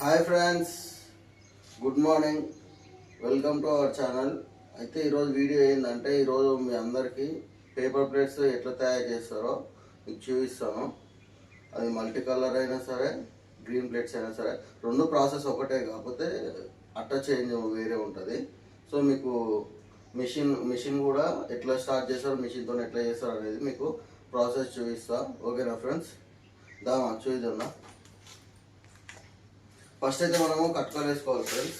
Hi friends, good morning. Welcome to our channel. అయితే ఈరోజు video ఏంటంటే, ఈరోజు మీ అందరికీ పేపర్ ప్లేట్స్ ఎట్లా తయారు చేస్తారో మీకు చూపిస్తాను. అది మల్టీ కలర్ అయినా సరే, గ్రీన్ ప్లేట్స్ అయినా సరే, రెండు ప్రాసెస్ ఒకటే, కాకపోతే అట్ట చేంజ్ వేరే ఉంటుంది. సో మీకు మిషన్ కూడా ఎట్లా స్టార్ట్ చేస్తారో, మిషన్తో ఎట్లా చేస్తారో అనేది మీకు ప్రాసెస్ చూపిస్తా. ఓకేనా ఫ్రెండ్స్? దామా చూద్దాం. ఫస్ట్ అయితే మనము కట్కాలు వేసుకోవాలి ఫ్రెండ్స్.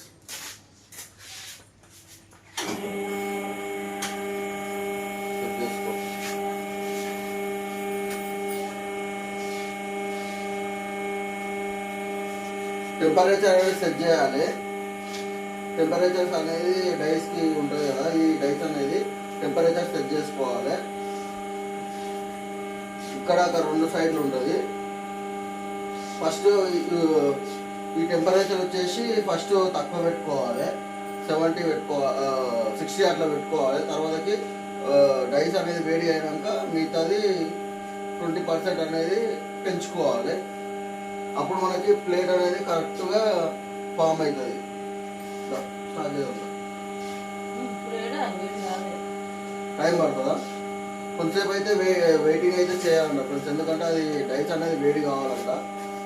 టెంపరేచర్ అనేది సెట్ చేయాలి. టెంపరేచర్స్ అనేది డైస్కి ఉంటుంది కదా, ఈ డైస్ అనేది టెంపరేచర్ సెట్ చేసుకోవాలి. ఇక్కడ రెండు సైడ్లు ఉంటుంది. ఫస్ట్ ఈ టెంపరేచర్ వచ్చేసి ఫస్ట్ తక్కువ పెట్టుకోవాలి, 70 పెట్టుకోవాలి, 60 అట్లా పెట్టుకోవాలి. తర్వాతకి డైస్ అనేది వేడి అయినాక మిగతాది 20% అనేది పెంచుకోవాలి. అప్పుడు మనకి ప్లేట్ అనేది కరెక్ట్గా ఫామ్ అవుతుంది. స్టార్ట్ చేద్దాం. టైం పడుతుందా? కొంతసేపు అయితే వెయిటింగ్ అయితే చేయాలంట ఫ్రెండ్స్, ఎందుకంటే అది డైస్ అనేది వేడి కావాలంట.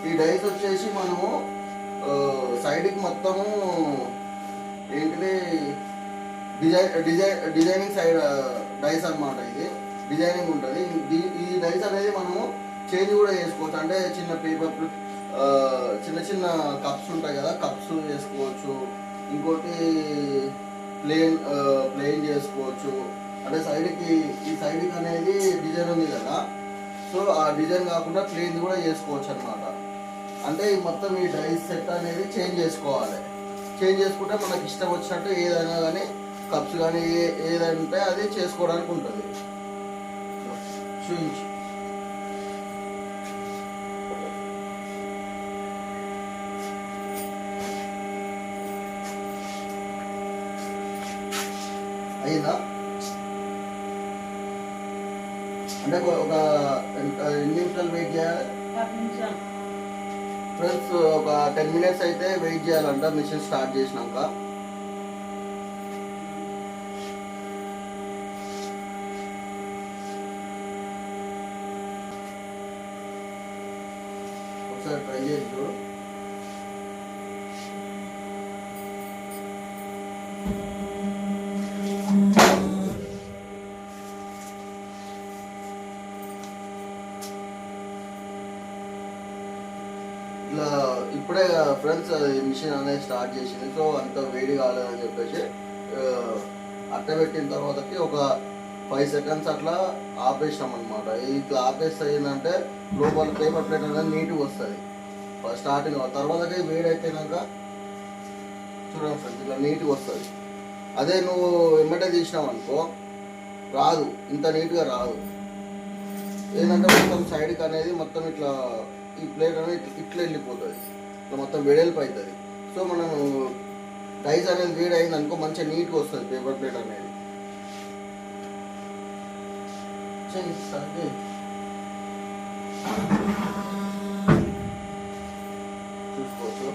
ఈ డైస్ వచ్చేసి మనము సైడ్కి మొత్తము ఏంటిది డిజైనింగ్ సైడ్ డైస్ అనమాట. ఇది డిజైనింగ్ ఉంటుంది. ఈ డైస్ అనేది మనము చేంజ్ కూడా చేసుకోవచ్చు. అంటే చిన్న పేపర్ చిన్న చిన్న కప్స్ ఉంటాయి కదా, కప్స్ చేసుకోవచ్చు. ఇంకోటి ప్లెయిన్ చేసుకోవచ్చు. అంటే ఈ సైడ్కి అనేది డిజైన్ ఉంది కదా, సో ఆ డిజైన్ కాకుండా ప్లెయిన్ కూడా చేసుకోవచ్చు అనమాట. అంటే మొత్తం ఈ డైస్ సెట్ అనేది చేంజ్ చేసుకోవాలి. చేంజ్ చేసుకుంటే మనకి ఇష్టం వచ్చినట్టు ఏదైనా కానీ కప్స్ కానీ ఏదంటే అది చేసుకోవడానికి ఉంటుంది. చూపించి అయిందా? అంటే ఒక ఎన్ని నిమిషాలు వెయిట్ చేయాలి ఫ్రెండ్స్? ఒక 10 minutes అయితే వెయిట్ చేయాలంట మిషన్ స్టార్ట్ చేసినాక. ఒకసారి ట్రై చేయొచ్చు. ఇలా ఇప్పుడే ఫ్రెండ్స్ మిషన్ అనేది స్టార్ట్ చేసింది. సో అంత వేడి కాలేదని చెప్పేసి అట్ట పెట్టిన తర్వాతకి ఒక 5 seconds అట్లా ఆపేసినాం అనమాట. ఇట్లా ఆపేస్తే ఏంటంటే లోపల పేపర్ ప్లేట్ అనేది నీట్గా వస్తుంది స్టార్టింగ్. తర్వాతకి వేడి అయిపోయినాక చూడండి ఫ్రెండ్స్, ఇట్లా నీట్గా వస్తుంది. అదే నువ్వు ఎమ్మటే తీసినావు అనుకో రాదు, ఇంత నీట్గా రాదు. ఏంటంటే మొత్తం సైడ్కి అనేది మొత్తం ఇట్లా ఈ ప్లేట్ అనేది ఇట్లా వెళ్ళిపోతుంది, ఇట్లా మొత్తం వెడల్పు అవుతుంది. సో మనం డైస్ అనేది వేడి అయింది అనుకో మంచిగా నీట్గా వస్తుంది పేపర్ ప్లేట్ అనేది. చూసుకోవచ్చు.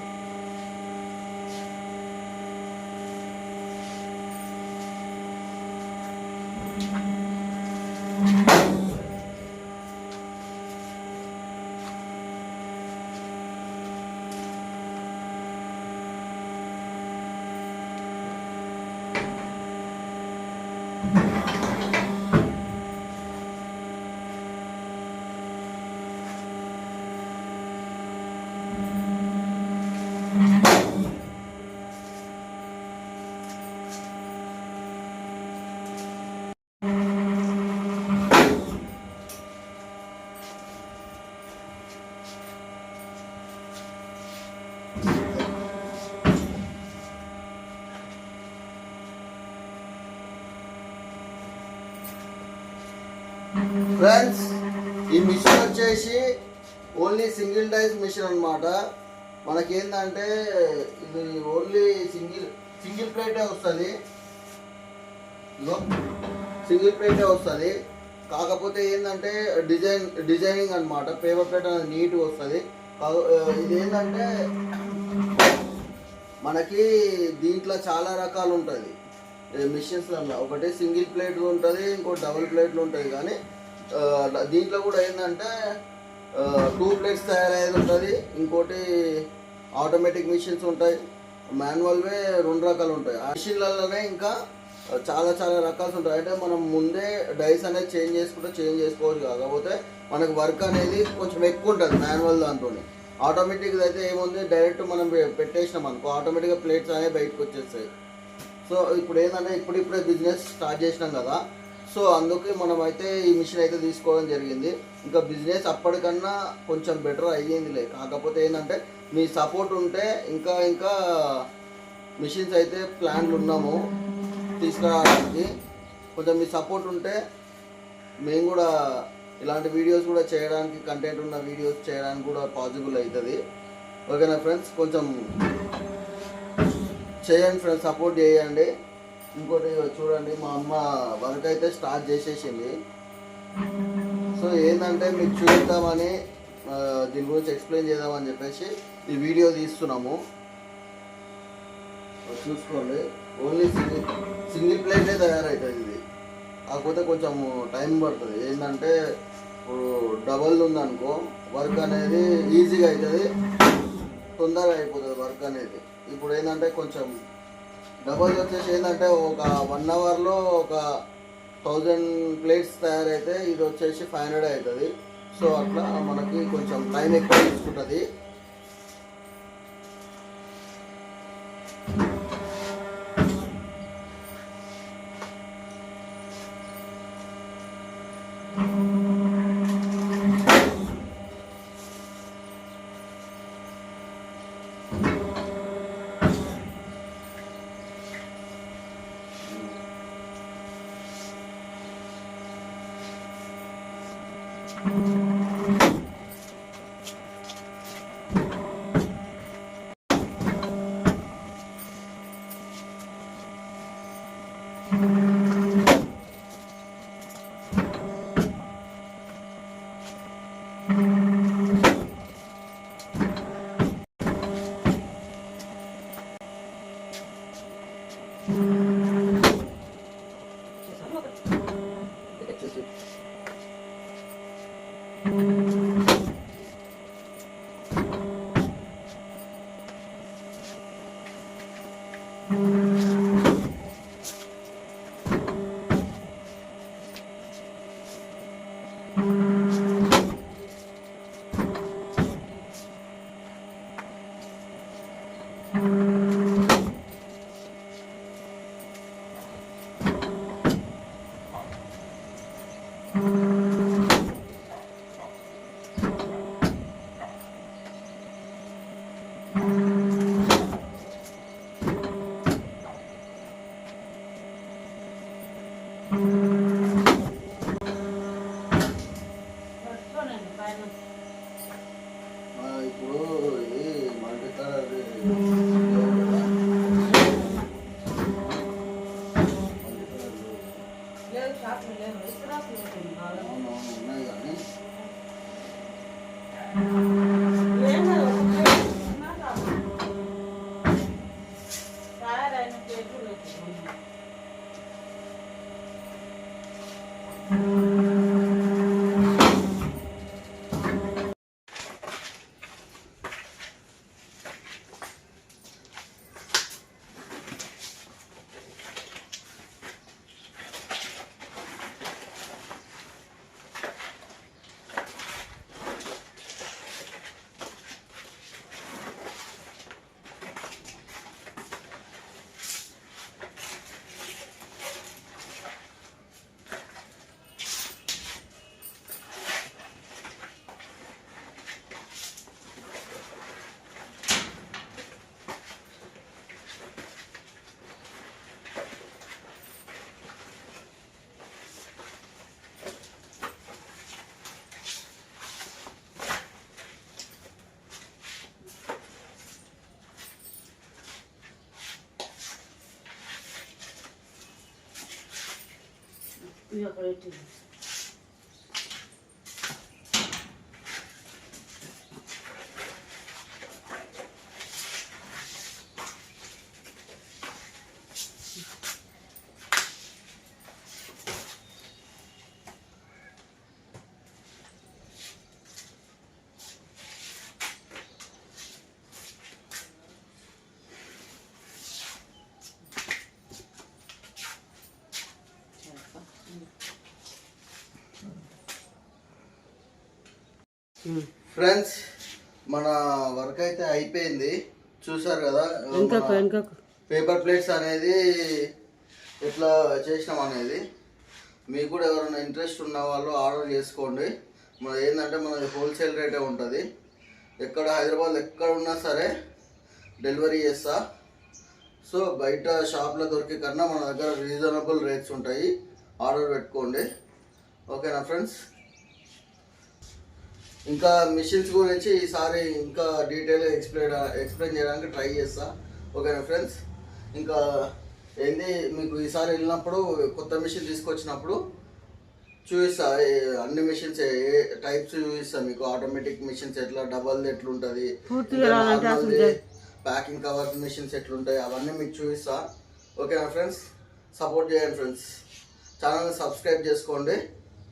ఫ్రెండ్స్, ఈ మిషన్ వచ్చేసి ఓన్లీ సింగిల్ డైస్ మిషన్ అనమాట. మనకేంటంటే ఇది ఓన్లీ సింగిల్ ప్లేటే వస్తుంది. సింగిల్ ప్లేటే వస్తుంది. కాకపోతే ఏంటంటే డిజైనింగ్ అనమాట. పేపర్ ప్లేట్ అనేది నీట్గా వస్తుంది. ఇది ఏంటంటే మనకి దీంట్లో చాలా రకాలు ఉంటుంది మిషన్స్లలో. ఒకటి సింగిల్ ప్లేట్ ఉంటుంది, ఇంకోటి డబుల్ ప్లేట్లు ఉంటుంది. కానీ దీంట్లో కూడా ఏంటంటే 2 ప్లేట్స్ తయారయ్యేది ఉంటుంది, ఇంకోటి ఆటోమేటిక్ మిషన్స్ ఉంటాయి, మాన్యువల్వే 2 రకాలు ఉంటాయి. ఆ మిషన్లలోనే ఇంకా చాలా చాలా రకాలు ఉంటాయి. అంటే మనం ముందే డైస్ అనేది చేంజ్ చేసుకోవచ్చు. కాకపోతే మనకు వర్క్ అనేది కొంచెం ఎక్కువ ఉంటుంది మాన్యువల్ దాంతో. ఆటోమేటిక్ అయితే ఏముంది, డైరెక్ట్ మనం పెట్టేసినాం అనుకో ఆటోమేటిక్గా ప్లేట్స్ అనేవి బయటకు వచ్చేస్తాయి. సో ఇప్పుడు ఏంటంటే ఇప్పుడిప్పుడే బిజినెస్ స్టార్ట్ చేసినాం కదా, సో అందుకే మనం అయితే ఈ మిషన్ అయితే తీసుకోవడం జరిగింది. ఇంకా బిజినెస్ అప్పటికన్నా కొంచెం బెటర్ అయ్యిందిలే. కాకపోతే ఏంటంటే మీ సపోర్ట్ ఉంటే ఇంకా ఇంకా మిషన్స్ అయితే ప్లాన్లు ఉన్నాము తీసుకురావడానికి. కొంచెం మీ సపోర్ట్ ఉంటే మేము కూడా ఇలాంటి వీడియోస్ కూడా చేయడానికి, కంటెంట్ ఉన్న వీడియోస్ చేయడానికి కూడా పాసిబుల్ అవుతుంది. ఓకేనా ఫ్రెండ్స్, కొంచెం చేయండి ఫ్రెండ్స్, సపోర్ట్ చేయండి. ఇంకోటి చూడండి, మా అమ్మ వర్క్ అయితే స్టార్ట్ చేసేసింది. సో ఏంటంటే మీకు చూద్దామని, దీని గురించి ఎక్స్ప్లెయిన్ చేద్దామని చెప్పేసి ఈ వీడియో తీస్తున్నాము. చూసుకోండి, ఓన్లీ సింగిల్ ప్లేటే తయారవుతుంది ఇది. కాకపోతే కొంచెం టైం పడుతుంది. ఏంటంటే ఇప్పుడు డబల్ ఉందనుకో వర్క్ అనేది ఈజీగా అవుతుంది, తొందరగా అయిపోతుంది వర్క్ అనేది. ఇప్పుడు ఏంటంటే కొంచెం డబల్ వచ్చేసి ఏంటంటే ఒక 1 అవర్లో ఒక 1000 ప్లేట్స్ తయారైతే ఇది వచ్చేసి 500 అవుతుంది. సో అట్లా మనకి కొంచెం టైం ఎక్కువ తీసుకుంటుంది. ఇప్పుడు ఇది మల్టీ కలర్ ఉన్నాయి కానీ ఇది ఒక రేట్. ఫ్రెండ్స్ మన వర్క్ అయితే అయిపోయింది, చూసారు కదా. పేపర్ ప్లేట్స్ అనేది ఎట్లా చేసినాం అనేది మీకు కూడా ఎవరైనా ఇంట్రెస్ట్ ఉన్న వాళ్ళు ఆర్డర్ చేసుకోండి. మన ఏంటంటే మనది హోల్సేల్ రేటే ఉంటుంది. ఎక్కడ హైదరాబాద్ ఎక్కడ ఉన్నా సరే డెలివరీ చేస్తా. సో బయట షాప్లో దొరికే కన్నా మన దగ్గర రీజనబుల్ రేట్స్ ఉంటాయి, ఆర్డర్ పెట్టుకోండి. ఓకేనా ఫ్రెండ్స్. ఇంకా మిషన్స్ గురించి ఈసారి ఇంకా డీటెయిల్గా ఎక్స్ప్లెయిన్ చేయడానికి ట్రై చేస్తా. ఓకేనా ఫ్రెండ్స్. ఇంకా ఏంది మీకు ఈసారి వెళ్ళినప్పుడు కొత్త మిషన్ తీసుకొచ్చినప్పుడు చూపిస్తా, అన్ని మిషన్స్ ఏ టైప్స్ చూపిస్తా మీకు. ఆటోమేటిక్ మిషన్స్ ఎట్లా, డబల్ ఎట్లుంటుంది, ప్యాకింగ్ కవర్ మిషన్స్ ఎట్లుంటాయి అవన్నీ మీకు చూపిస్తా. ఓకేనా ఫ్రెండ్స్. సపోర్ట్ చేయండి ఫ్రెండ్స్, ఛానల్ని సబ్స్క్రైబ్ చేసుకోండి.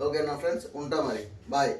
ఓకేనా ఫ్రెండ్స్. ఉంటా మరి, బాయ్.